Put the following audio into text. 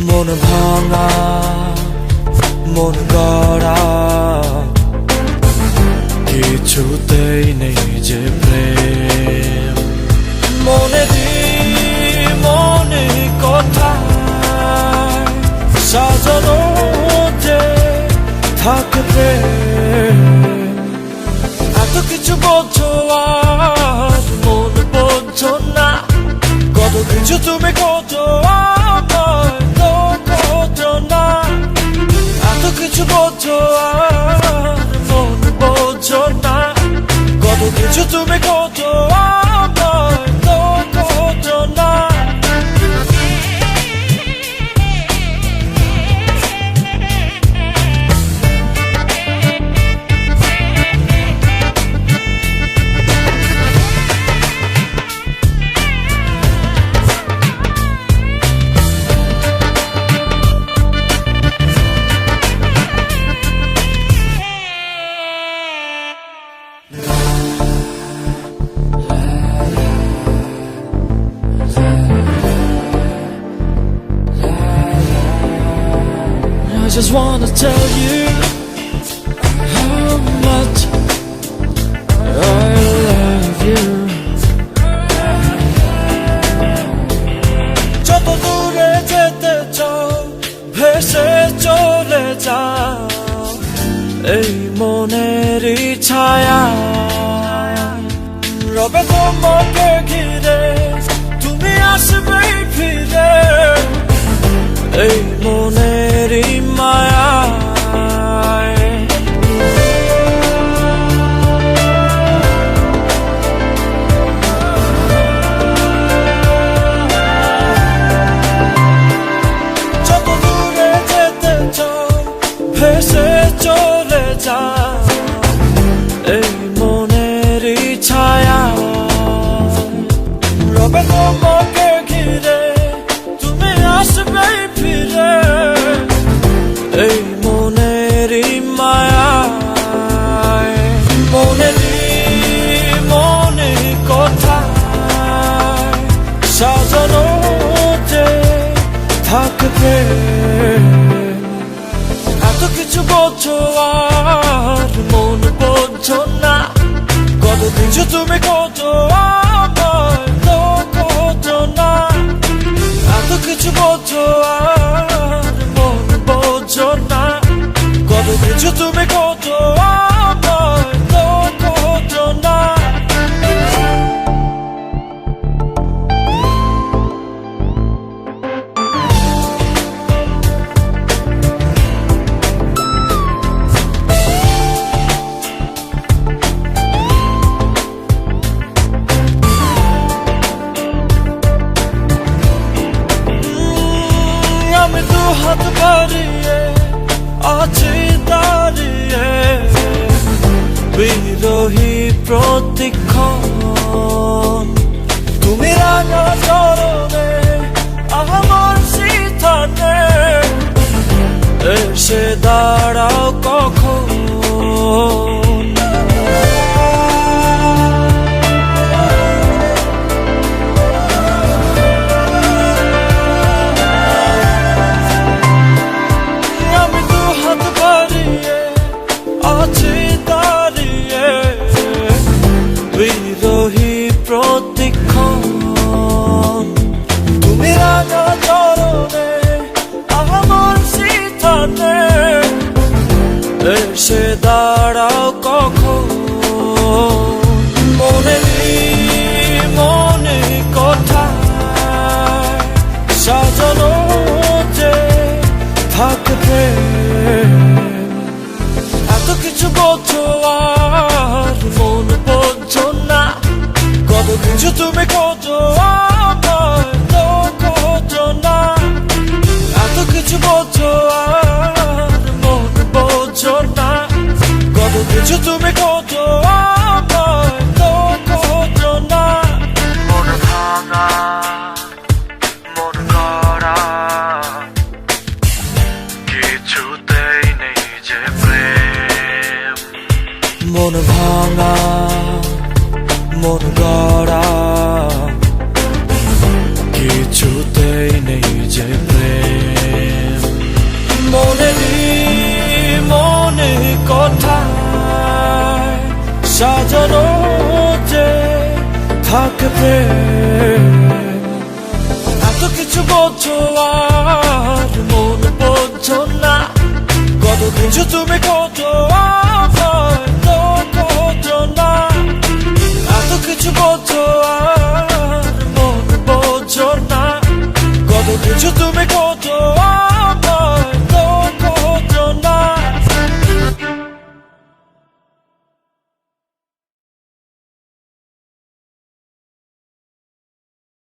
মন ভাঙা মন গড়া কিছুতেই নেই যে প্রেম মনে মনে কথা সাজানো যে থাকে প্রেম এত কিছু বোঝো আর মন বোঝো না কত কিছু তুমি খোঁজো আমায় তো খোঁজো না এত কিছু বোঝো আর মন বোঝো না কত কিছু তুমি খোঁজো আমায় তো খোঁজো না I just wanna tell you how much I love you. যত দূরে যেতে চাও ভেসে চলে যাও এই মনেরই ছায়া রবে তোমাকে ঘিরে তুমি আসবে ফিরে এই মনেরই মায়া যত দূরে যেতে চাও ভেসে চলে যাও এই মনেরই ছায়া রবে তোমাকে ঘিরে তুমি আসবে ফিরে এই মনেরই মায়া মনে কথা সাজানো যে থাকবে এত কিছু বোঝো আর মন বোঝো না কত কিছু তুমি খোঁজো আমায় তো খোঁজো না এত কিছু বোঝো আর মন বোঝো না কত কিছু তুমি খোঁজো আমায় তো খোঁজো না আমি দু হাত বাড়িয়ে আছি দাঁড়িয়ে বিরোহী প্রতিক্ষণ তুমি রাঙা চরণে আমার সিথানে এসে দাঁড়াও কখন বিরোহী প্রতিক্ষণ তুমি রাঙা চরণে আমার সিথানে এসে দাঁড়াও কখন মনে কথা সাজানো যে থাকবে এত কিছু বোঝো আর মন বোঝো না কত কিছু তুমি খোঁজো আমায় তো খোঁজো না এত কিছু বোঝো আর মন বোঝো না কত কিছু তুমি খোঁজো আমায় তো খোঁজো না মন ভাঙা মন গড়া কিছুতেই নেই যে প্রেম মন ভাঙা মন গড়া কিছুতেই নেই যে প্রেম সাজানো যে থাকে প্রেম এত কিছু বোঝো আর মন বোঝো না কত কিছু তুমি কত হয়তো বোঝো না এত কিছু বোঝো আর মন বোঝো না কত কিছু তুমি কত